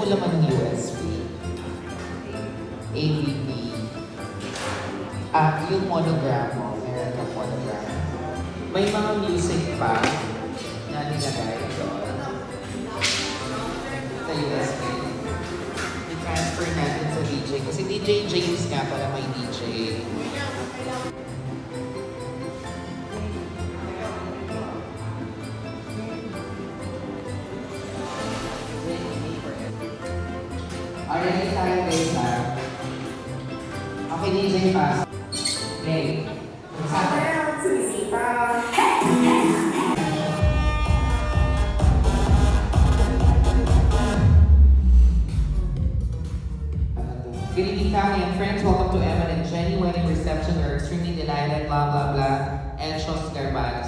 po laman ng USB. AVP. Yung monogram mo, meron kang monogram. May mga music pa na nilagay doon sa USB. I-transfer natin sa DJ. Kasi DJ James nga pala may DJ. Alright, tayo guys ha. Okay, DJ pass. Okay. Good evening, family and friends. Welcome to Emma and Jenny wedding reception. We're extremely delighted, blah, blah, blah. And Shos Garban.